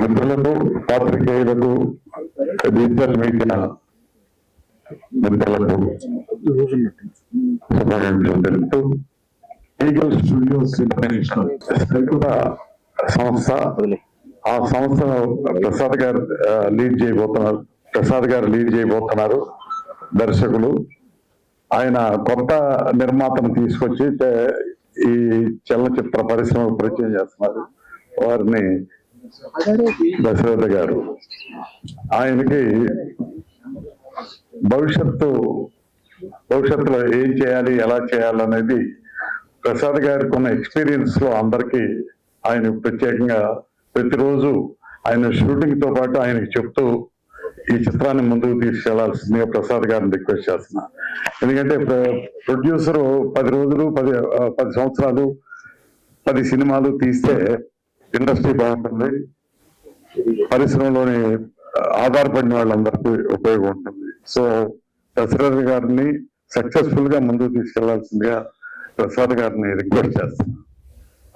మిత్రులకు, పాత్రికేయులకు, digital media మిత్రులకు శుభాకాంక్షలు తెలుపుతూ ఈగల్ స్టూడియోస్ ఇంటర్నేషనల్ సంస్థ, ఆ సంస్థ ప్రసాద్ గారు లీడ్ చేయబోతున్నారు దర్శకులు. ఆయన కొత్త నిర్మాతను తీసుకొచ్చి ఈ చలనచిత్ర పరిశ్రమ పరిచయం చేస్తున్నారు. వారిని దశరథ గారు. ఆయనకి భవిష్యత్తులో ఏం చేయాలి, ఎలా చేయాలనేది ప్రసాద్ గారికి ఉన్న ఎక్స్పీరియన్స్ లో అందరికీ ఆయన ప్రత్యేకంగా ప్రతిరోజు ఆయన షూటింగ్ తో పాటు ఆయనకి చెప్తూ ఈ చిత్రాన్ని ముందుకు తీసుకెళ్లాల్సిందిగా ప్రసాద్ గారిని రిక్వెస్ట్ చేస్తున్నా. ఎందుకంటే ప్రొడ్యూసర్ 10 రోజులు 10 సంవత్సరాలు 10 సినిమాలు తీస్తే ఇండస్ట్రీ బాగుంటుంది, పరిశ్రమలోని ఆధారపడిన వాళ్ళందరికీ ఉపయోగం ఉంటుంది. సో దశరథ గారిని సక్సెస్ఫుల్ గా ముందుకు తీసుకెళ్లాల్సిందిగా ప్రసాద్ గారిని రిక్వెస్ట్ చేస్తున్నాను.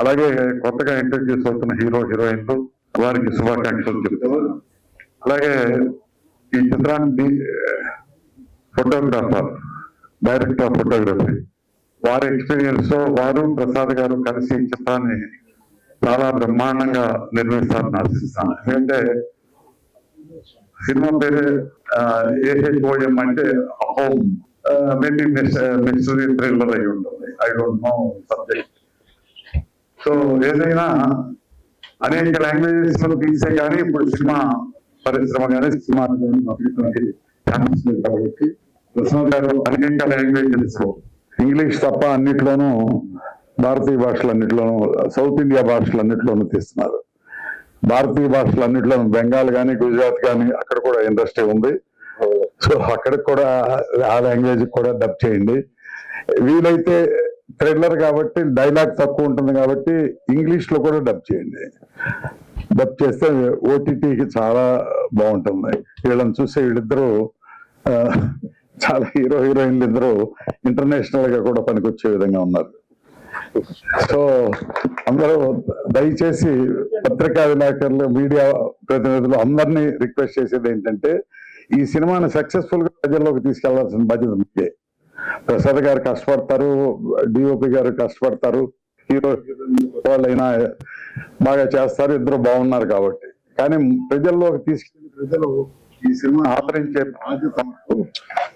అలాగే కొత్తగా ఇంట్రడ్యూస్ అవుతున్న హీరోయిన్లు వారికి శుభాకాంక్షలు చెప్తున్నాను. అలాగే ఈ చిత్రాన్ని ఫోటోగ్రాఫర్, డైరెక్టర్ ఆఫ్ ఫోటోగ్రఫీ, వారి ఎక్స్పీరియన్స్ తో వారు ప్రసాద్ గారు కలిసి ఈ చిత్రాన్ని చాలా బ్రహ్మాండంగా నిర్మిస్తారని ఆశిస్తాను. ఎందుకంటే సినిమా పేరు ఏహెచ్ఓఎం అంటే హోమ్, మేబీ మిస్టరీ థ్రిల్లర్ అయి ఉంటుంది, I don't know subject. So ఏదైనా అనేక లాంగ్వేజెస్ లో తీసే కానీ ఇప్పుడు సినిమా పరిశ్రమ కానీ సినిమా కాబట్టి ప్రసాద్ గారు అనేక లాంగ్వేజెస్, ఇంగ్లీష్ తప్ప అన్నిట్లోనూ, భారతీయ భాషలన్నిట్లోనూ, సౌత్ ఇండియా భాషలన్నిట్లోనూ తీస్తున్నారు. భారతీయ భాషలన్నిట్లోనూ బెంగాల్ కానీ, గుజరాత్ కానీ అక్కడ కూడా ఇండస్ట్రీ ఉంది. సో అక్కడికి కూడా ఆ లాంగ్వేజ్ కూడా డబ్ చేయండి. వీలైతే థ్రిల్లర్ కాబట్టి డైలాగ్ తక్కువ ఉంటుంది కాబట్టి ఇంగ్లీష్ లో కూడా డబ్ చేయండి. డబ్ చేస్తే ఓటీటీకి చాలా బాగుంటుంది. వీళ్ళని చూస్తే వీళ్ళిద్దరూ చాలా హీరోయిన్లు ఇద్దరు ఇంటర్నేషనల్ గా కూడా పనికొచ్చే విధంగా ఉన్నారు. సో అందరూ దయచేసి పత్రికా విలేకరులు, మీడియా ప్రతినిధులు అందరినీ రిక్వెస్ట్ చేసేది ఏంటంటే ఈ సినిమాని సక్సెస్ఫుల్ గా ప్రజల్లోకి తీసుకెళ్లాల్సిన బాధ్యత మీదే. ప్రసాద్ గారు కష్టపడతారు, డిఓపి గారు కష్టపడతారు, హీరో వాళ్ళైనా బాగా చేస్తారు, ఇద్దరు బాగున్నారు కాబట్టి. కానీ ప్రజల్లోకి తీసుకెళ్లి ప్రజలు ఈ సినిమా ఆదరించే బాధ్యత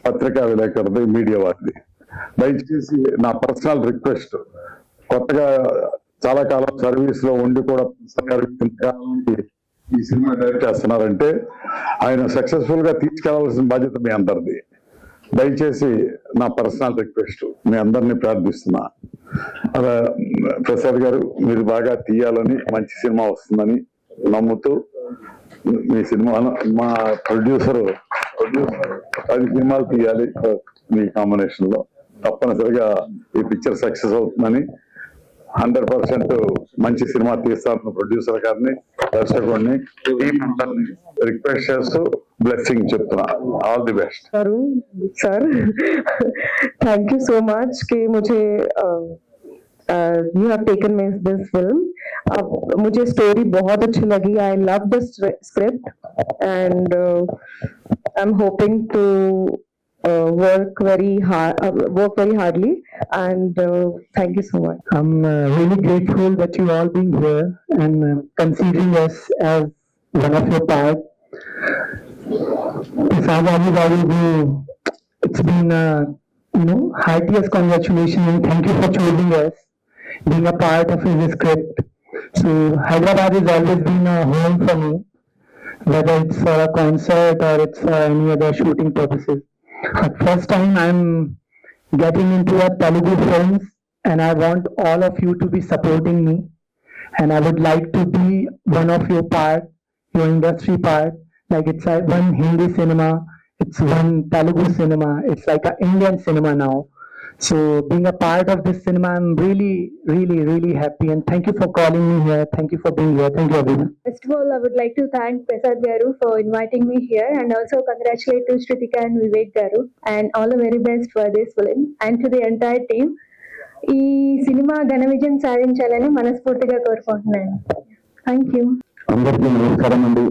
పత్రికా విలేకరుది, మీడియా వారిది. దయచేసి నా పర్సనల్ రిక్వెస్ట్, కొత్తగా చాలా కాలం సర్వీస్ లో ఉండి కూడా ఈ సినిమా డైరెక్ట్ చేస్తున్నారంటే ఆయన సక్సెస్ఫుల్ గా తీసుకెళ్లాల్సిన బాధ్యత మీ అందరిది. దయచేసి నా పర్సనల్ రిక్వెస్ట్, మీ అందరినీ ప్రార్థిస్తున్నా. అలా ప్రసాద్ గారు మీరు బాగా తీయాలని, మంచి సినిమా వస్తుందని నమ్ముతూ మీ సినిమా, మా ప్రొడ్యూసర్ 10 సినిమాలు తీయాలి మీ కాంబినేషన్ లో, తప్పనిసరిగా ఈ పిక్చర్ సక్సెస్ అవుతుందని 100% మంచి సినిమా తీస్తారన్న ప్రొడ్యూసర్ గారిని, దర్శకుడిని, టీం అందరినీ రిక్వెస్ట్ చేస్తూ బ్లెస్సింగ్ చెప్తున్నా. All the best. Sir thank you so much कि मुझे you have taken me this film. मुझे स्टोरी बहुत अच्छी लगी. I love the script and I am hoping to work very hardly and thank you so much. I'm really grateful that you all being here and considering us as one of your part. It's been heartiest congratulations and thank you for choosing us, being a part of his script. So Hyderabad has always been a home for me, whether it's for a concert or it's for any other shooting purposes. First time I'm getting into a Telugu films and I want all of you to be supporting me and I would like to be one of your part, your industry part. Like it's one Hindi cinema, it's one Telugu cinema, it's like an Indian cinema now. So being a part of this cinema, I'm really happy and thank you for calling me here. Thank you for being here. Thank you everyone. First of all, I would like to thank Prasad Garu for inviting me here and also congratulate to Shrutika and Vivek Garu and all the very best for this film and to the entire team. ఈ cinema ఘన విజయం సాధించాలని మనస్ఫూర్తిగా కోరుకుంటున్నాను. Thank you. అందరికీ నమస్కారం అండి.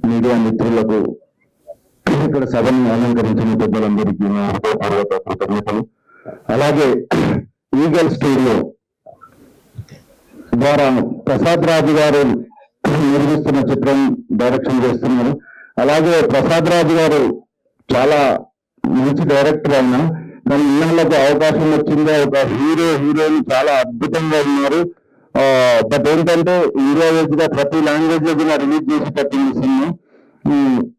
Media మిత్రులకు, ఇక్కడ సభను అలంకరించిన పెద్దలందరికీ నా హృదయపూర్వక కృతజ్ఞతలు. అలాగే ఈగల్ స్టూడియో ద్వారా ప్రసాద్ రాజు గారు నిర్మిస్తున్న చిత్రం డైరెక్షన్ చేస్తున్నారు. అలాగే ప్రసాద్ రాజు గారు చాలా మంచి డైరెక్టర్ అయినా కానీ ఇళ్ళకు అవకాశం వచ్చింది. ఒక హీరోయిన్ చాలా అద్భుతంగా ఉన్నారు. బట్ ఏంటంటే హీరోయిజ్ గా ప్రతి లాంగ్వేజ్ లో రిలీజ్ చేసి పెట్టింది సినిమా.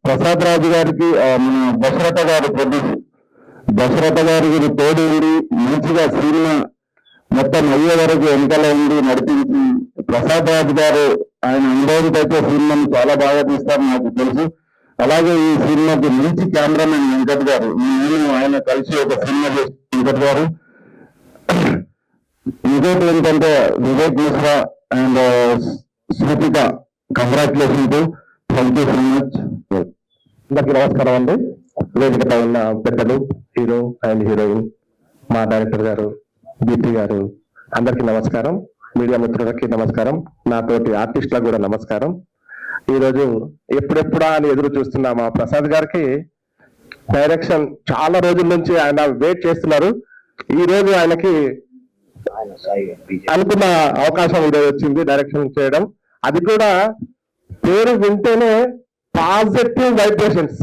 ప్రసాద్ రాజు గారికి మన దశరథ గారు దశరథ గారికి తోడు ఉండి మంచిగా సినిమా మొత్తం అయ్యే వరకు వెనకాల ఉండి నడిపించి ప్రసాద్ రాజు గారు ఆయన అనుభవంతో అయితే సినిమాని చాలా బాగా తీస్తారు నాకు తెలుసు. అలాగే ఈ సినిమాకి మంచి కెమెరామెన్ వెంకట్ గారు, నేను ఆయన కలిసి ఒక సినిమా చేసి వెంకట్ గారు. ఇంకోటి ఏంటంటే Vivek Mishra and Smritika, congratulation to, thank you so much. అందరికీ నమస్కారం అండి. వేదికపై ఉన్న పెద్దలు, హీరో అండ్ హీరోయిన్, మా డైరెక్టర్ గారు, దీప్తి గారు, అందరికీ నమస్కారం. మీడియా మిత్రులకి నమస్కారం. నాతోటి ఆర్టిస్టులకు కూడా నమస్కారం. ఈరోజు ఎప్పుడెప్పుడా అని ఎదురు చూస్తున్నా మా ప్రసాద్ గారికి డైరెక్షన్ చాలా రోజుల నుంచి ఆయన వెయిట్ చేస్తున్నారు. ఈ రోజు ఆయనకి అనుకున్న అవకాశం ఈరోజు వచ్చింది డైరెక్షన్ చేయడం. అది కూడా పేరు వింటేనే పాజిటివ్ వైబ్రేషన్స్.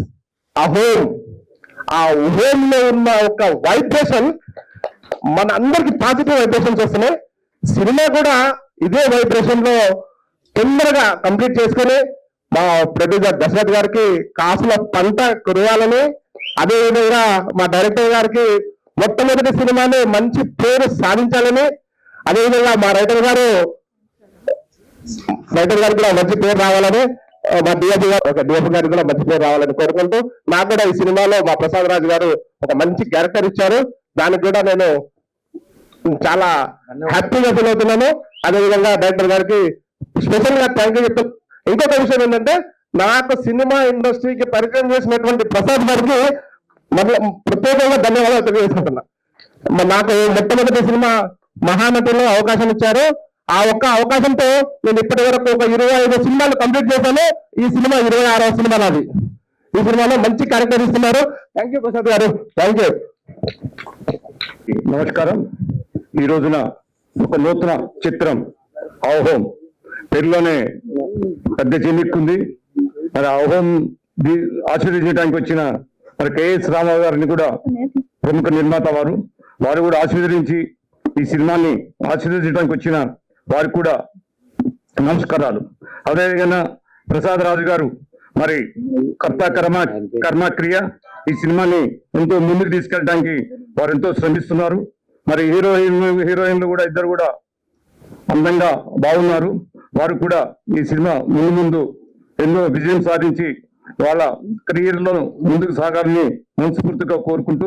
ఆ హోమ్ లో ఉన్న ఒక వైబ్రేషన్ మన అందరికి పాజిటివ్ వైబ్రేషన్స్ వస్తున్నాయి. సినిమా కూడా ఇదే వైబ్రేషన్ లో తొందరగా కంప్లీట్ చేసుకొని మా ప్రొడ్యూసర్ దశరథ్ గారికి కాసుల పంట కురవాలని, అదే విధంగా మా డైరెక్టర్ గారికి మొట్టమొదటి సినిమాని మంచి పేరు సాధించాలని, అదేవిధంగా మా రైటర్ గారికి కూడా మంచి పేరు రావాలని, మా డిఎఫ్ గారికి కూడా మంచి పేరు రావాలని కోరుకుంటూ, నాకు కూడా ఈ సినిమాలో మా ప్రసాద్ రాజు గారు ఒక మంచి క్యారెక్టర్ ఇచ్చారు. దానికి కూడా నేను చాలా హ్యాపీగా ఫీల్ అవుతున్నాను. అదేవిధంగా డైరెక్టర్ గారికి స్పెషల్ గా థ్యాంక్ యూ చెప్తూ, ఇంకొక విషయం ఏంటంటే నాకు సినిమా ఇండస్ట్రీకి పరిచయం చేసినటువంటి ప్రసాద్ గారికి ప్రత్యేకంగా ధన్యవాదాలు తెలియజేసుకుంటున్నా. నాకు మొట్టమొదటి సినిమా మహానటిలో అవకాశం ఇచ్చారు. ఆ ఒక్క అవకాశంతో నేను ఇప్పటి వరకు ఒక 25 సినిమాలు కంప్లీట్ చేశాను. ఈ సినిమా 26వ సినిమా నాది. ఈ సినిమాలో మంచి క్యారెక్టర్ ఇస్తున్నారు. థ్యాంక్ యూ ప్రసాద్ గారు, థ్యాంక్ యూ. నమస్కారం. ఈ రోజున ఒక నూతన చిత్రం అవహోం పేరులోనే పెద్ద చెల్లిక్కుంది. మరి అవహోం ఆశీర్వదించడానికి వచ్చిన మరి కెఎస్ రామారావు గారిని కూడా ప్రముఖ నిర్మాత వారు కూడా ఆశీర్వదించి ఈ సినిమాని ఆశీర్వదించడానికి వచ్చిన వారికి కూడా నమస్కారాలు. అదేవిధంగా ప్రసాద్ రాజు గారు మరి కర్మక్రియ ఈ సినిమాని ఎంతో ముందుకు తీసుకెళ్ళడానికి వారు ఎంతో శ్రమిస్తున్నారు. మరి హీరోయిన్లు కూడా ఇద్దరు కూడా అందంగా బాగున్నారు. వారు కూడా ఈ సినిమా ముందు ఎన్నో విజయం సాధించి వాళ్ళ కెరీర్ లో ముందుకు సాగాలని మనస్ఫూర్తిగా కోరుకుంటూ,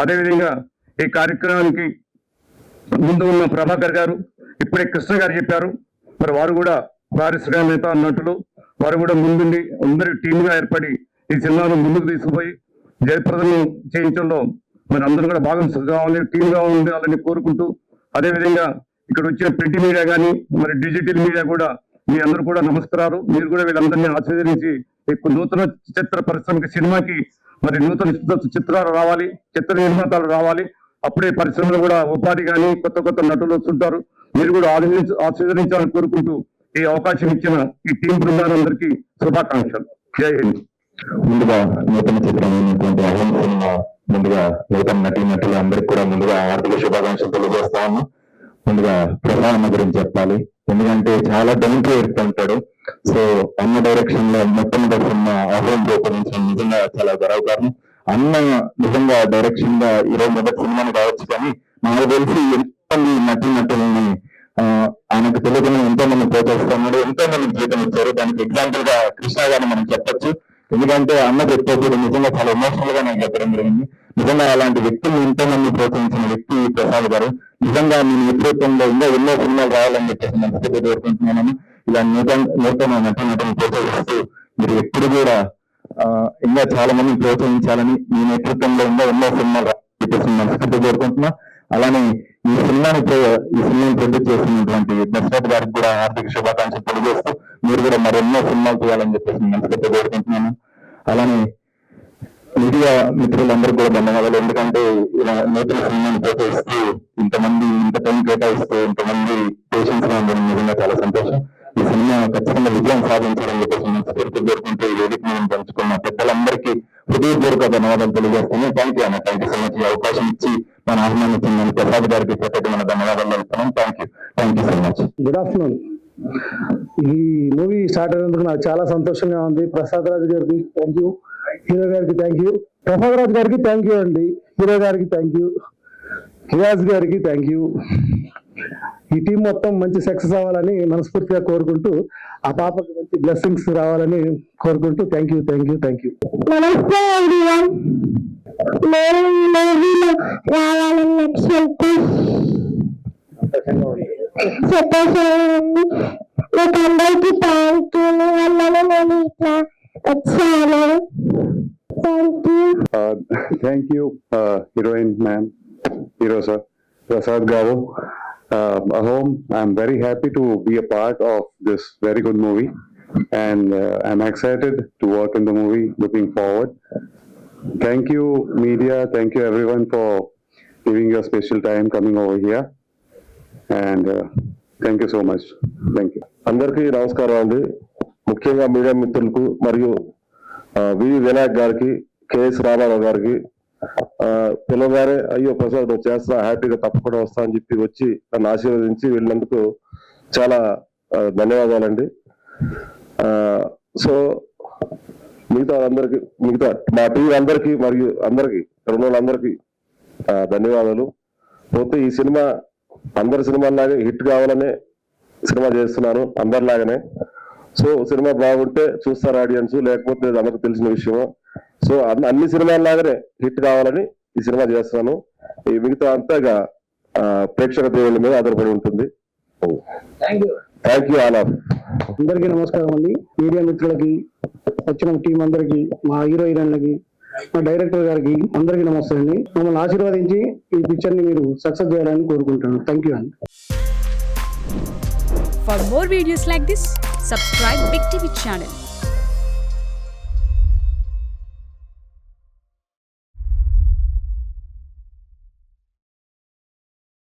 అదేవిధంగా ఈ కార్యక్రమానికి ముందు ఉన్న ప్రభాకర్ గారు, ఇప్పుడే కృష్ణ గారు చెప్పారు. మరి వారు కూడా పారిశ్రామిక నటులు, వారు కూడా ముందుండి అందరి టీమ్ గా ఏర్పడి ఈ సినిమాను ముందుకు తీసుకుపోయి జయప్రదం చేయించడంలో మరి అందరూ కూడా భాగం కావాలి, టీమ్ గా ఉండాలని కోరుకుంటూ, అదేవిధంగా ఇక్కడ వచ్చిన ప్రింట్ మీడియా కానీ మరి డిజిటల్ మీడియా కూడా మీ అందరూ కూడా నమస్కారాలు. మీరు కూడా వీళ్ళందరినీ ఆశీర్వదించి నూతన చిత్ర పరిశ్రమకి సినిమాకి మరి నూతన చిత్రాలు రావాలి, చిత్ర నిర్మాతాలు రావాలి. అప్పుడే పరిశ్రమలో కూడా ఉపాధి కానీ కొత్త నటులు వస్తుంటారు. మీరు కూడా ఆశీర్వదించాలని కోరుకుంటూ ఈ అవకాశం ఇచ్చిన ఈ టీం బృందాలందరికీ శుభాకాంక్షలు. జై హింద్. ముందుగా నూతన చిత్రం అయినటువంటి అహం సినిమా ముందుగా నూతన నటులు అందరికి కూడా ముందుగా ఆర్థిక శుభాకాంక్షలు తెలియజేస్తా ఉన్నాం. ముందుగా ప్రధాన గురించి చెప్పాలి, ఎందుకంటే చాలా డౌన్ టు ఎర్త్ ఉంటాడు. సో అన్న డైరెక్షన్ లో మొట్టమొదటి సినిమా అహోం రూపొందించడం నిజంగా చాలా గర్వకారణం. అన్న నిజంగా డైరెక్షన్ గా ఈరోజు మొదటి సినిమాని కావచ్చు, కానీ నాకు తెలిసి ఎంతో మంది నటులని ఆయనకు తెలియకుండా ఎంతో మంది ప్రోత్సహిస్తున్నాడు, ఎంతో మంది జీతం ఇచ్చారు. దానికి ఎగ్జాంపుల్ గా కృష్ణ గారిని మనం చెప్పొచ్చు. ఎందుకంటే అన్న చెప్పేప్పుడు నిజంగా చాలా ఎమోషనల్ గా నాకు చెప్పడం జరిగింది. నిజంగా అలాంటి వ్యక్తులు ఎంతో మంది ప్రోత్సహించిన వ్యక్తి ప్రసాద్ గారు. నిజంగా మీ నేతృత్వంలో ఇంకా ఎన్నో సినిమాలు రావాలని చెప్పేసి నేను ప్రతి కోరుకుంటున్నాను. ఇలా నూతన నటులను ప్రోత్సహిస్తూ మీరు ఎప్పుడు కూడా ఇంకా చాలా మందిని ప్రోత్సహించాలని, మీ నేతృత్వంలో ఇంకా ఎన్నో సినిమాలు చెప్పేసి మనస్ఫూర్తి కోరుకుంటున్నా. అలానే ఈ సినిమాని ప్రొడ్యూస్ చేసినటువంటి దశరథ్ గారికి కూడా హార్దిక శుభాకాంక్షలు తెలియజేస్తూ మీరు కూడా మరెన్నో సినిమాలు చేయాలని చెప్పేసి మనసుతో కోరుకుంటున్నాను. అలానే మీడియా మిత్రులందరికీ కూడా ధన్యవాదాలు. ఎందుకంటే ఇలా నూతన సినిమాని ప్రోత్సహిస్తూ ఇంతమంది ఇంత టైం కేటాయిస్తూ ఇంతమంది పేషెన్స్ గా ఉండడం నిజంగా చాలా సంతోషం. ఈ సినిమా ఖచ్చితంగా విజయం సాధించాలని చెప్పేసి మనస్ఫూర్తి కోరుకుంటూ ఈ వేదిక మీద పంచుకున్న పెద్దలందరికీ హృదయపూర్వక ధన్యవాదాలు తెలియజేస్తాను. థ్యాంక్ యూ అన్న, థ్యాంక్ యూ సో మచ్. ఈ అవకాశం ఇచ్చి మన ఆహ్వానించిన ప్రసాద్ గారికి ప్రత్యేకమైన ధన్యవాదాలు తెలుపుతున్నాం. Thank you so much. Good afternoon. ఈ మూవీ స్టార్ట్ అయినందుకు నాకు చాలా సంతోషంగా ఉంది. ప్రసాద్ రాజు గారికి థ్యాంక్ యూ, హీరో గారికి థ్యాంక్ యూ, ప్రసాద్ రాజు గారికి థ్యాంక్ యూ అండి, హీరో గారికి థ్యాంక్ యూ, రియాజ్ గారికి థ్యాంక్ యూ. ఈ టీం మొత్తం మంచి సక్సెస్ అవ్వాలని మనస్ఫూర్తిగా కోరుకుంటూ ఆ పాపకి మంచి బ్లెస్సింగ్స్ రావాలని కోరుకుంటూ థ్యాంక్ యూ. నమస్తే ఎవ్రీవన్. నేను ఈ మూవీలో రావాలని లక్ష్యంతో సంతోషంగా ఉంది. మీకు అందరికీ థ్యాంక్ యూ. మీ వల్లనే నేను ఇట్లా వచ్చాను. Thank you. Thank you heroine ma'am, hero sir, Prasad గారు. Ahom, I'm very happy to be a part of this very good movie, and I'm excited to work in the movie. Looking forward. Thank you, media. Thank you, everyone, for giving your special time coming over here. And thank you so much. Thank you. అందరికీ నమస్కారం అండి. ముఖ్యంగా media మిత్రులకు మరియు వి వినాయక్ గారికి, K S Ramarao గారికి పిల్లగానే అయ్యో ప్రసాద్ నువ్వు చేస్తా, హ్యాపీగా తప్పకుండా వస్తా అని చెప్పి వచ్చి నన్ను ఆశీర్వదించి వెళ్ళినందుకు చాలా ధన్యవాదాలండి. సో మిగతా మా టీం అందరికీ మరియు అందరికీ వాళ్ళందరికీ ధన్యవాదాలు. పోతే ఈ సినిమా అందరి సినిమాలాగే హిట్ కావాలనే సినిమా చేస్తున్నాను, అందరిలాగానే. సో సినిమా బాగుంటే చూస్తారు ఆడియన్స్, లేకపోతే అందరికి తెలిసిన విషయము. సో అన్ని సినిమాలాగానే హిట్ కావాలని ఈ సినిమా చేస్తున్నాను. ఈ మిగతా అంతా ప్రేక్షక దేవుళ్ళ మీద ఆధారపడి ఉంటుంది. Thank you all of. అందరికీ నమస్కారం అండి. మీడియా మిత్రులకి, వచ్చిన టీం అందరికి, మా హీరో హీరోయిన్లకి, మా డైరెక్టర్ గారికి అందరికీ నమస్తే అండి. మమ్మల్ని ఆశీర్వదించి ఈ పిక్చర్ ని మీరు సక్సెస్ చేయాలని కోరుకుంటాను. థ్యాంక్ యూ అండి. For more videos like this, subscribe Big TV channel.